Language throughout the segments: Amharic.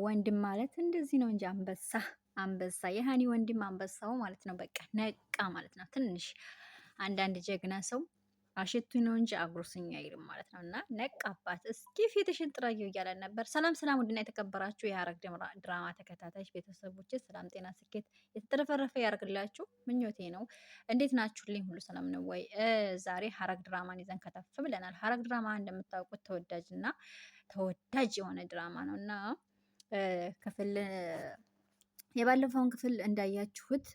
ወንድም ማለት እንደዚህ ነው እንጂ አንበሳ የሃኒ ወንድም አንበሳው ማለት ነው። በቃ ነቃ ማለት ነው። ትንሽ አንዳንድ ጀግና ሰው አሽቱኝ ነው እንጂ አጉርሱኝ አይልም ማለት ነው። እና ነቃባት። እስኪ ፊትሽን ጥረጊው እያለን ነበር። ሰላም ሰላም! ውድና የተከበራችሁ የሐረግ ድራማ ተከታታዮች ቤተሰቦች ሰላም፣ ጤና፣ ስኬት የተትረፈረፈ ያርግላችሁ ምኞቴ ነው። እንዴት ናችሁልኝ? ሁሉ ሰላም ነው ወይ? ዛሬ ሐረግ ድራማን ይዘን ከተፍ ብለናል። ሐረግ ድራማ እንደምታውቁት ተወዳጅ የሆነ ድራማ ነው እና ክፍል የባለፈውን ክፍል እንዳያችሁት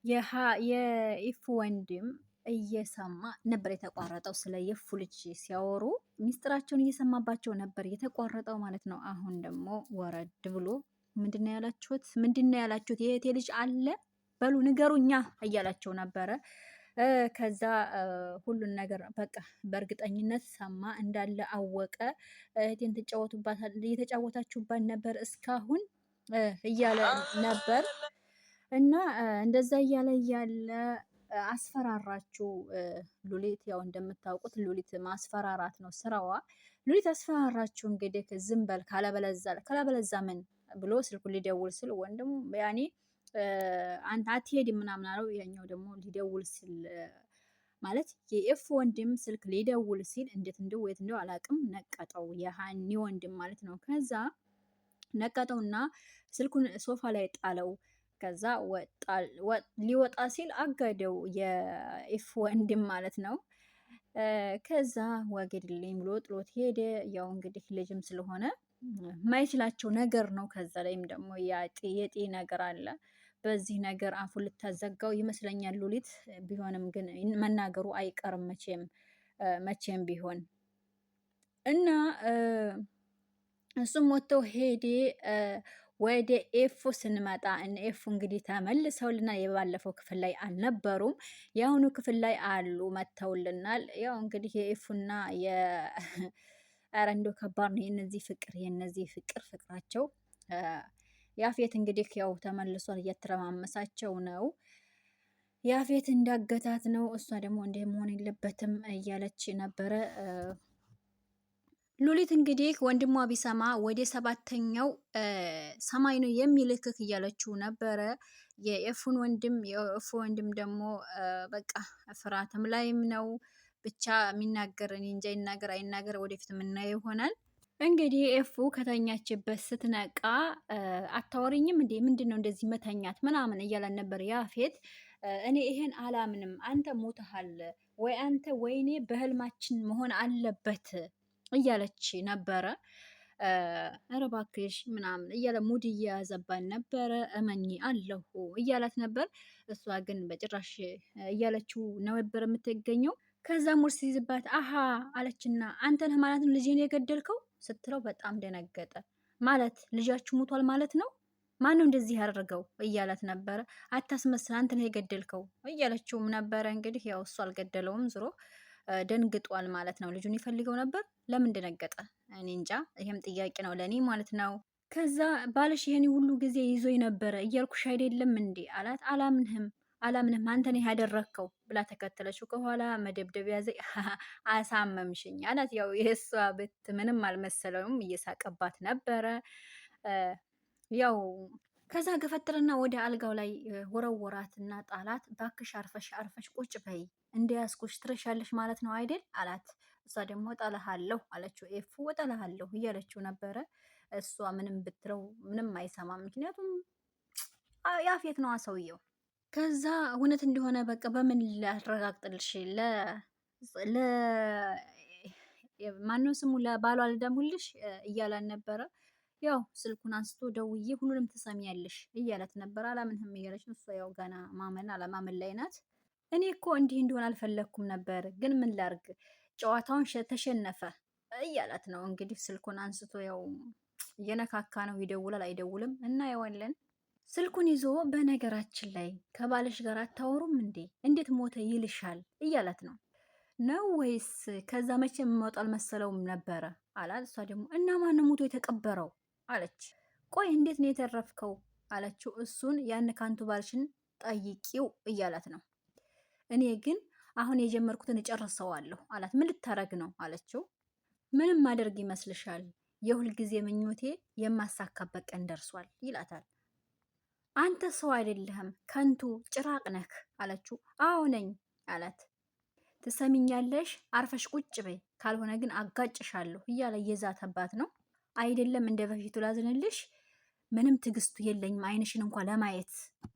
የኢፉ ወንድም እየሰማ ነበር የተቋረጠው። ስለ የፉ ልጅ ሲያወሩ ሚስጥራቸውን እየሰማባቸው ነበር የተቋረጠው ማለት ነው። አሁን ደግሞ ወረድ ብሎ ምንድነው ያላችሁት? የእህቴ ልጅ አለ በሉ ንገሩኛ እያላቸው ነበረ። ከዛ ሁሉን ነገር በቃ በእርግጠኝነት ሰማ እንዳለ አወቀ። እህቴን እየተጫወታችሁባት ነበር እስካሁን እያለ ነበር እና እንደዛ እያለ አስፈራራችሁ ሉሊት። ያው እንደምታውቁት ሉሊት ማስፈራራት ነው ስራዋ። ሉሊት አስፈራራችሁ እንግዲህ ዝም በል ካለበለዛ ምን ብሎ ስልኩን ሊደውል ስል ወንድሙ ያኔ አንተ አትሄድም ምናምን አለው። ያኛው ደግሞ ሊደውል ሲል ማለት የኤፍ ወንድም ስልክ ሊደውል ሲል እንዴት እንደው የት እንደው አላውቅም፣ ነቀጠው። የሃኒ ወንድም ማለት ነው። ከዛ ነቀጠውና ስልኩን ሶፋ ላይ ጣለው። ከዛ ሊወጣ ሲል አጋደው የኤፍ ወንድም ማለት ነው። ከዛ ወግድልኝ ብሎ ጥሎት ሄደ። ያው እንግዲህ ልጅም ስለሆነ ማይችላቸው ነገር ነው። ከዛ ላይም ደግሞ የጤ ነገር አለ። በዚህ ነገር አፉን ልታዘጋው ይመስለኛል ሉሊት። ቢሆንም ግን መናገሩ አይቀርም መቼም ቢሆን እና እሱም ወጥተው ሄዴ። ወደ ኤፉ ስንመጣ ኤፉ እንግዲህ ተመልሰውልናል። የባለፈው ክፍል ላይ አልነበሩም፣ የአሁኑ ክፍል ላይ አሉ፣ መተውልናል። ያው እንግዲህ የኤፉና ኧረ እንደው ከባድ ነው የነዚህ ፍቅራቸው። ያፌት እንግዲህ ያው ተመልሷል፣ እያተረማመሳቸው ነው። ያፌት እንዳገታት ነው፣ እሷ ደግሞ እንደ መሆን የለበትም እያለች ነበረ። ሉሊት እንግዲህ ወንድሟ ቢሰማ ወደ 7ኛው ሰማይ ነው የሚልክክ እያለችው ነበረ። የኤፉ ወንድም ደግሞ በቃ ፍርሃትም ላይም ነው። ብቻ የሚናገር እኔ እንጃ፣ ይናገር አይናገር ወደፊት የምናየው ይሆናል። እንግዲህ ኤፉ ከተኛችበት ስትነቃ አታወሪኝም እንዴ? ምንድን ነው እንደዚህ መተኛት ምናምን እያለን ነበር ያፌት። እኔ ይሄን አላምንም፣ አንተ ሞተሃል ወይ አንተ ወይኔ በህልማችን መሆን አለበት እያለች ነበረ። ኧረ እባክሽ ምናምን እያለ ሙድ እየያዘባን ነበረ። እመኚ አለሁ እያላት ነበር። እሷ ግን በጭራሽ እያለችው ነበር የምትገኘው። ከዛ ሙድ ሲይዝባት አሀ አለችና አንተ ነህ ማለት ነው ልጄን የገደልከው ስትለው በጣም ደነገጠ። ማለት ልጃችሁ ሞቷል ማለት ነው? ማነው እንደዚህ ያደርገው እያላት ነበረ። አታስመስል አንተ ነህ የገደልከው እያለችውም ነበረ። እንግዲህ ያው እሱ አልገደለውም፣ ዝሮ ደንግጧል ማለት ነው። ልጁን ይፈልገው ነበር። ለምን ደነገጠ? እኔ እንጃ። ይሄም ጥያቄ ነው ለእኔ ማለት ነው። ከዛ ባልሽ ይሄን ሁሉ ጊዜ ይዞኝ ነበረ እያልኩሽ አይደለም እንዴ አላት። አላምንህም አንተ ነህ ያደረግከው ብላ ተከተለችው ከኋላ። መደብደብ ያዘ። አሳመምሽኝ አላት። ያው የእሷ ብት ምንም አልመሰለውም፣ እየሳቀባት ነበረ። ያው ከዛ ገፈጥርና ወደ አልጋው ላይ ወረወራትና ጣላት። ባክሽ አርፈሽ ቁጭ በይ እንደያዝኩሽ ትረሻለሽ ማለት ነው አይደል አላት። እሷ ደግሞ እጠላሃለሁ አለችው። ኤፉ እጠላሃለሁ እያለችው ነበረ። እሷ ምንም ብትለው ምንም አይሰማም፣ ምክንያቱም ያፌት ነዋ ሰውየው። ከዛ እውነት እንደሆነ በቃ በምን ላረጋግጥልሽ ማነው ስሙ ለባሏ ልደሙልሽ እያላን ነበረ። ያው ስልኩን አንስቶ ደውዬ ሁሉንም ትሰሚያለሽ እያላት ነበር። አላምንህም እያለች ነው እሷ። ያው ገና ማመን አለማመን ላይ ናት። እኔ እኮ እንዲህ እንዲሆን አልፈለግኩም ነበር፣ ግን ምን ላርግ ጨዋታውን ተሸነፈ እያላት ነው። እንግዲህ ስልኩን አንስቶ ያው እየነካካ ነው። ይደውላል አይደውልም እናየዋለን። ስልኩን ይዞ በነገራችን ላይ ከባለሽ ጋር አታወሩም እንዴ? እንዴት ሞተ ይልሻል እያላት ነው ወይስ ከዛ መቼ የምወጣ አልመሰለውም ነበረ አላት። እሷ ደግሞ እና ማን ሞቶ የተቀበረው አለች። ቆይ እንዴት ነው የተረፍከው አለችው። እሱን ያን ካንቱ ባልሽን ጠይቂው እያላት ነው። እኔ ግን አሁን የጀመርኩትን እጨርሰዋለሁ አላት። ምን ልታረግ ነው አለችው። ምንም ማደርግ ይመስልሻል? የሁልጊዜ ምኞቴ የማሳካበት ቀን ደርሷል ይላታል። አንተ ሰው አይደለህም ከንቱ ጭራቅ ነህ አለችው። አዎ ነኝ አላት። ትሰሚኛለሽ? አርፈሽ ቁጭ በይ፣ ካልሆነ ግን አጋጭሻለሁ እያለ እየዛተባት ነው። አይደለም እንደ በፊቱ ላዝንልሽ፣ ምንም ትግስቱ የለኝም አይንሽን እንኳ ለማየት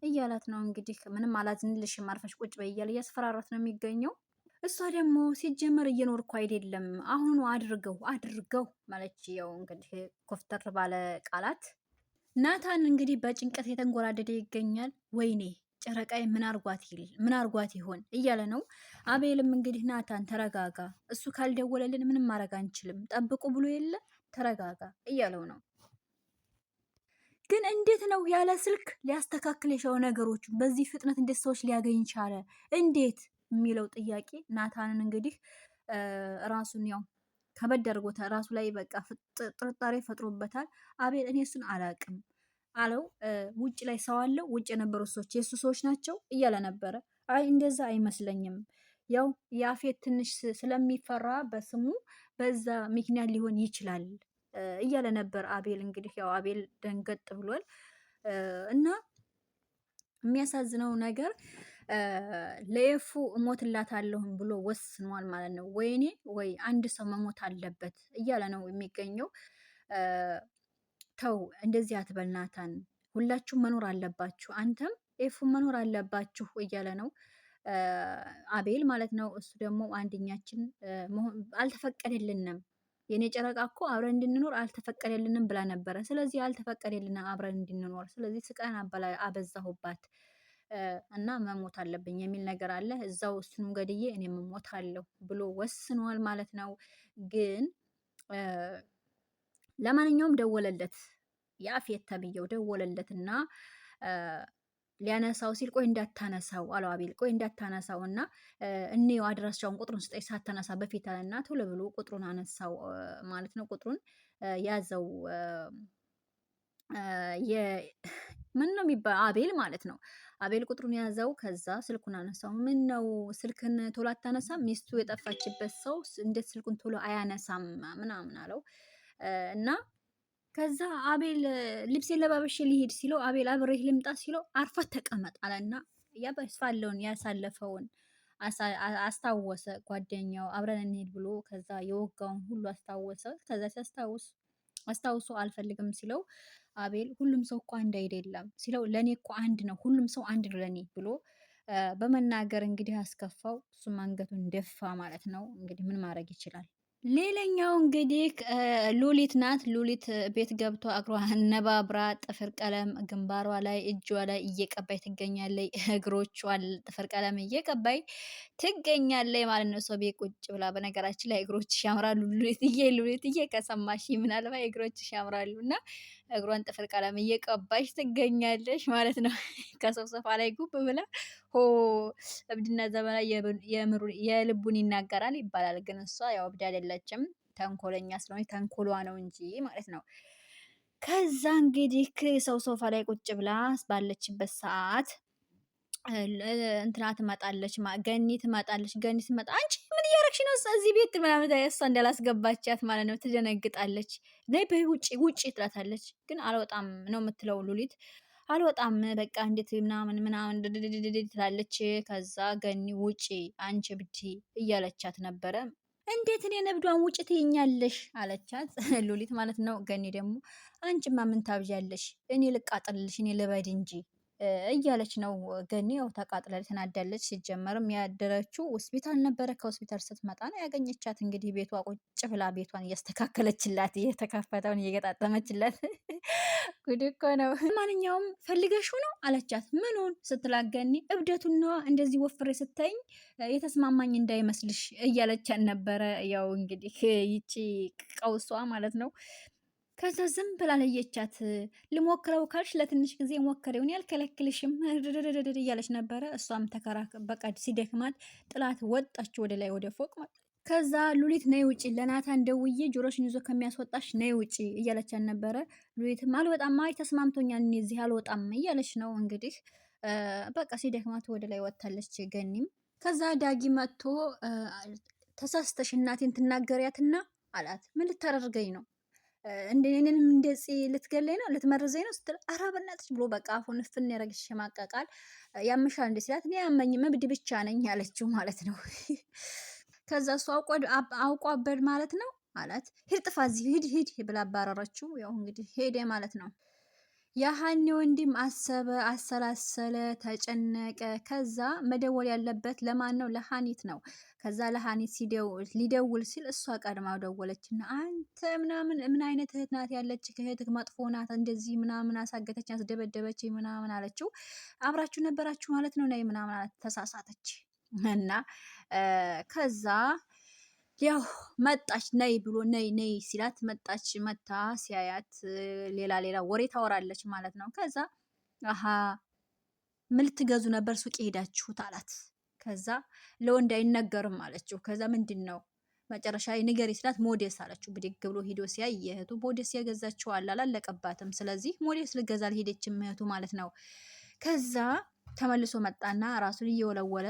እያላት ነው። እንግዲህ ምንም አላዝንልሽም አርፈሽ ቁጭ በይ እያለ እያስፈራራት ነው የሚገኘው። እሷ ደግሞ ሲጀመር እየኖርኩ አይደለም አሁኑ አድርገው አድርገው ማለች። ያው እንግዲህ ኮፍተር ባለ ቃላት ናታን እንግዲህ በጭንቀት የተንጎራደደ ይገኛል። ወይኔ ጨረቃዬ ምን አርጓት ይሆን እያለ ነው። አቤልም እንግዲህ ናታን ተረጋጋ፣ እሱ ካልደወለልን ምንም ማድረግ አንችልም፣ ጠብቁ ብሎ የለ ተረጋጋ እያለው ነው። ግን እንዴት ነው ያለ ስልክ ሊያስተካክል የሻው ነገሮች በዚህ ፍጥነት እንዴት ሰዎች ሊያገኝ ቻለ? እንዴት የሚለው ጥያቄ ናታንን እንግዲህ ራሱን ያው ከበድ አድርጎታል። ራሱ ላይ በቃ ጥርጣሬ ፈጥሮበታል። አቤል እኔ እሱን አላቅም አለው። ውጭ ላይ ሰው አለው፣ ውጭ የነበሩ ሰዎች የእሱ ሰዎች ናቸው እያለ ነበረ። አይ እንደዛ አይመስለኝም፣ ያው የአፌት ትንሽ ስለሚፈራ በስሙ በዛ ምክንያት ሊሆን ይችላል እያለ ነበር አቤል። እንግዲህ ያው አቤል ደንገጥ ብሏል እና የሚያሳዝነው ነገር ለኤፉ እሞትላታለሁም ብሎ ወስኗል ማለት ነው። ወይኔ ወይ አንድ ሰው መሞት አለበት እያለ ነው የሚገኘው። ተው እንደዚህ አትበል ናታን፣ ሁላችሁም መኖር አለባችሁ፣ አንተም ኤፉ መኖር አለባችሁ እያለ ነው አቤል ማለት ነው። እሱ ደግሞ አንደኛችን አልተፈቀደልንም፣ የኔ ጨረቃ እኮ አብረን እንድንኖር አልተፈቀደልንም ብላ ነበረ። ስለዚህ አልተፈቀደልንም አብረን እንድንኖር፣ ስለዚህ ስቃን አበዛሁባት እና መሞት አለብኝ የሚል ነገር አለ። እዛው እሱንም ገድዬ እኔ መሞት አለሁ ብሎ ወስኗል ማለት ነው። ግን ለማንኛውም ደወለለት፣ ያፌት ተብዬው ደወለለትና ሊያነሳው ሲል ቆይ እንዳታነሳው አለው አቤል። ቆይ እንዳታነሳው እና እኔው አድራሻውን ቁጥሩን ስጠኝ ሳታነሳ በፊት አለና ቶሎ ብሎ ቁጥሩን አነሳው ማለት ነው። ቁጥሩን ያዘው ምን ነው የሚባል አቤል ማለት ነው። አቤል ቁጥሩን ያዘው። ከዛ ስልኩን አነሳው። ምን ነው ስልክን ቶሎ አታነሳም? ሚስቱ የጠፋችበት ሰው እንዴት ስልኩን ቶሎ አያነሳም ምናምን አለው እና ከዛ አቤል ልብሴን ለባበሽ ሊሄድ ሲለው አቤል አብሬህ ልምጣ ሲለው አርፈት ተቀመጥ አለና ያበስፋለውን ያሳለፈውን አስታወሰ። ጓደኛው አብረን እንሄድ ብሎ ከዛ የወጋውን ሁሉ አስታወሰ። ከዛ አስታውሶ አልፈልግም ሲለው አቤል ሁሉም ሰው እኮ አንድ አይደለም ሲለው ለእኔ እኮ አንድ ነው፣ ሁሉም ሰው አንድ ነው ለእኔ ብሎ በመናገር እንግዲህ አስከፋው። እሱም አንገቱን ደፋ ማለት ነው። እንግዲህ ምን ማድረግ ይችላል? ሌላኛው እንግዲህ ሉሊት ናት። ሉሊት ቤት ገብቶ እግሯ ነባብራ ጥፍር ቀለም ግንባሯ ላይ እጇ ላይ እየቀባይ ትገኛለይ። እግሮቿን ጥፍር ቀለም እየቀባይ ትገኛለይ ማለት ነው። ሰው ቤት ቁጭ ብላ። በነገራችን ላይ እግሮችሽ ያምራሉ ሉሊትዬ ከሰማሽ ምናልባት እግሮችሽ ያምራሉ እና እግሯን ጥፍር ቀለም እየቀባሽ ትገኛለሽ ማለት ነው። ከሰው ሶፋ ላይ ጉብ ብላ ሆ እብድና ዘመና የልቡን ይናገራል ይባላል። ግን እሷ ያው እብድ አይደለችም፣ ተንኮለኛ ስለሆነች ተንኮሏ ነው እንጂ ማለት ነው። ከዛ እንግዲህ ሰው ሶፋ ላይ ቁጭ ብላ ባለችበት ሰዓት እንትና ትመጣለች፣ ገኒ ትመጣለች። ገኒ ትመጣ አንቺ ምን እያረግሽ ነው እዚህ ቤት ምናምን፣ እሷ እንዳላስገባቻት ማለት ነው። ትደነግጣለች። ነይ በይ ውጪ ውጪ ትላታለች። ግን አልወጣም ነው የምትለው ሉሊት። አልወጣም በቃ እንዴት ምናምን ምናምን ትላለች። ከዛ ገኒ ውጪ አንቺ ብቲ እያለቻት ነበረ። እንዴት እኔ ነብዷን ውጭ ትይኛለሽ አለቻት ሉሊት ማለት ነው። ገኒ ደግሞ አንቺማ ምን ታብዣለሽ፣ እኔ ልቃጠልልሽ፣ እኔ ልበድ እንጂ እያለች ነው። ገኒ ያው ተቃጥላለች፣ ተናዳለች። ሲጀመርም ያደረችው ሆስፒታል ነበረ። ከሆስፒታል ስትመጣ ነው ያገኘቻት። እንግዲህ ቤቷ ቁጭ ብላ ቤቷን እያስተካከለችላት፣ እየተከፈተውን እየገጣጠመችላት ጉድ እኮ ነው። ማንኛውም ፈልገሽው ነው አለቻት። ምኑን ስትላት ገኒ እብደቱን ነዋ፣ እንደዚህ ወፍሬ ስታይኝ የተስማማኝ እንዳይመስልሽ እያለቻት ነበረ። ያው እንግዲህ ይቺ ቀውሷ ማለት ነው። ከዛ ዝም ብላ ለየቻት። ልሞክረው ካልሽ ለትንሽ ጊዜ ሞክሬውን ያልከለክልሽም እያለች ነበረ። እሷም በቃ ሲደክማት ጥላት ወጣች ወደ ላይ ወደ ፎቅ። ከዛ ሉሊት ነይ ውጪ፣ ለናታን ደውዬ ጆሮሽን ይዞ ከሚያስወጣሽ ነይ ውጪ እያለቻት ነበረ። ሉሊትም አልወጣም፣ አይ ተስማምቶኛል፣ እኔ እዚህ አልወጣም እያለች ነው። እንግዲህ በቃ ሲደክማት ወደ ላይ ወጥታለች ገኒም። ከዛ ዳጊ መጥቶ ተሳስተሽ እናቴን ትናገሪያትና አላት። ምን ልታደርገኝ ነው? እኔንም እንደዚህ ልትገለኝ ነው ልትመርዘኝ ነው ስትል ኧረ በእናትሽ ብሎ በቃ አፉን እፍን ያደረገች ይሸማቀቃል። ያምሻል እንደ ሲላት እኔ ያመኝም እብድ ብቻ ነኝ ያለችው ማለት ነው። ከዛ እሱ አውቆ አበድ ማለት ነው አላት። ሂድ ጥፋ እዚህ ሂድ ሂድ ብላ አባረረችው። ያው እንግዲህ ሄደ ማለት ነው። የሀኒ ወንድም አሰበ፣ አሰላሰለ፣ ተጨነቀ። ከዛ መደወል ያለበት ለማን ነው? ለሀኒት ነው። ከዛ ለሀኒት ሊደውል ሲል እሷ ቀድማ ደወለችና አንተ ምናምን ምን አይነት እህት ናት ያለች? ከእህትህ መጥፎ ናት እንደዚህ ምናምን አሳገተች፣ አስደበደበች ምናምን አለችው። አብራችሁ ነበራችሁ ማለት ነው ነይ ምናምን አላት። ተሳሳተች እና ከዛ ያው መጣች። ነይ ብሎ ነይ ነይ ሲላት መጣች። መታ ሲያያት ሌላ ወሬ ታወራለች ማለት ነው። ከዛ አሀ ምን ልትገዙ ነበር ሱቅ ሄዳችሁት አላት። ከዛ ለወንድ አይነገርም አለችው። ከዛ ምንድን ነው መጨረሻ ንገሪ ሲላት ሞዴስ አለችው። ብድግ ብሎ ሂዶ ሲያይ የእህቱ ሞዴስ የገዛችው አላለቀባትም። ስለዚህ ሞዴስ ልገዛ አልሄደችም እህቱ ማለት ነው። ከዛ ተመልሶ መጣና ራሱን እየወለወለ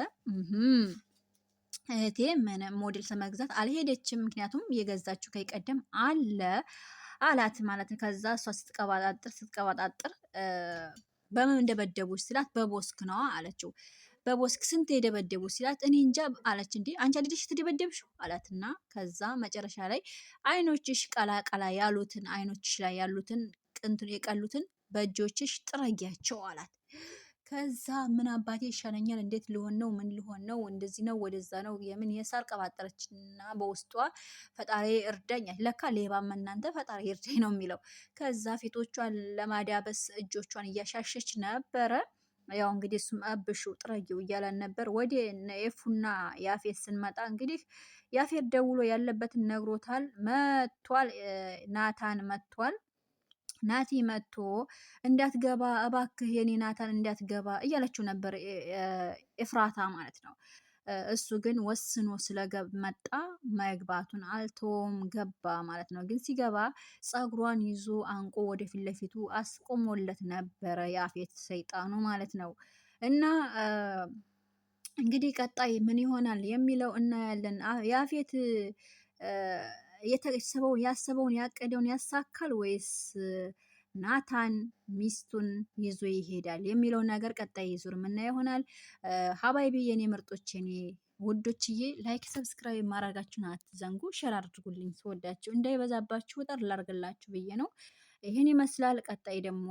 እህቴ ምንም ሞዴል ለመግዛት አልሄደችም፣ ምክንያቱም የገዛችው ከይቀደም አለ አላት ማለት ነው። ከዛ እሷ ስትቀባጣጥር በምን እንደበደቡሽ ሲላት በቦስክ ነዋ አለችው። በቦስክ ስንት የደበደቡ ሲላት እኔ እንጃ አለች። እንዴ አንቺ ልጅሽ ትደበደብሽው አላትና ከዛ መጨረሻ ላይ አይኖችሽ ቀላ ያሉትን አይኖችሽ ላይ ያሉትን የቀሉትን በእጆችሽ ጥረጊያቸው አላት። ከዛ ምን አባቴ ይሻለኛል? እንዴት ሊሆን ነው? ምን ሊሆን ነው? እንደዚህ ነው ወደዛ ነው የምን የሳር ቀባጠረችና በውስጧ ፈጣሪ እርዳኝ። ለካ ሌባም እናንተ ፈጣሪ እርዳኝ ነው የሚለው። ከዛ ፊቶቿን ለማዳበስ እጆቿን እያሻሸች ነበረ። ያው እንግዲህ እሱም አብሹ ጥረጊው እያለን ነበር። ወደ ኤፉና ያፌት ስንመጣ እንግዲህ ያፌት ደውሎ ያለበትን ነግሮታል። መጥቷል። ናታን መጥቷል። ናቲ መጥቶ እንዳትገባ እባክህ የኔ ናታን እንዳትገባ እያለችው ነበር ኤፍራታ ማለት ነው። እሱ ግን ወስኖ ስለመጣ መግባቱን አልተውም፣ ገባ ማለት ነው። ግን ሲገባ ፀጉሯን ይዞ አንቆ ወደፊት ለፊቱ አስቆሞለት ነበረ ያፌት ሰይጣኑ ማለት ነው። እና እንግዲህ ቀጣይ ምን ይሆናል የሚለው እናያለን። ያፌት ያሰበውን ያቀደውን ያሳካል ወይስ ናታን ሚስቱን ይዞ ይሄዳል የሚለው ነገር ቀጣይ ዙር የምናየው ይሆናል። ሀባይቢ የኔ ምርጦች የኔ ውዶችዬ ላይክ ሰብስክራይብ ማድረጋችሁን አትዘንጉ። ሸር አድርጉልኝ ስወዳችሁ እንዳይበዛባችሁ ወጠር ላርግላችሁ ብዬ ነው። ይህን ይመስላል። ቀጣይ ደግሞ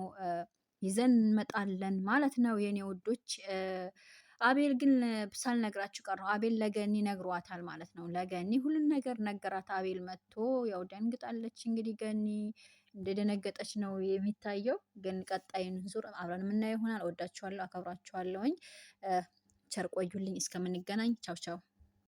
ይዘን እንመጣለን ማለት ነው የኔ ውዶች። አቤል ግን ሳልነግራችሁ ቀረሁ። አቤል ለገኒ ነግሯታል ማለት ነው። ለገኒ ሁሉን ነገር ነገራት። አቤል መጥቶ ያው ደንግጣለች። እንግዲህ ገኒ እንደደነገጠች ነው የሚታየው። ግን ቀጣዩን ዙር አብረን የምናየው ይሆናል። ወዳችኋለሁ፣ አከብራችኋለሁኝ። ቸር ቆዩልኝ። እስከምንገናኝ ቻው ቻው።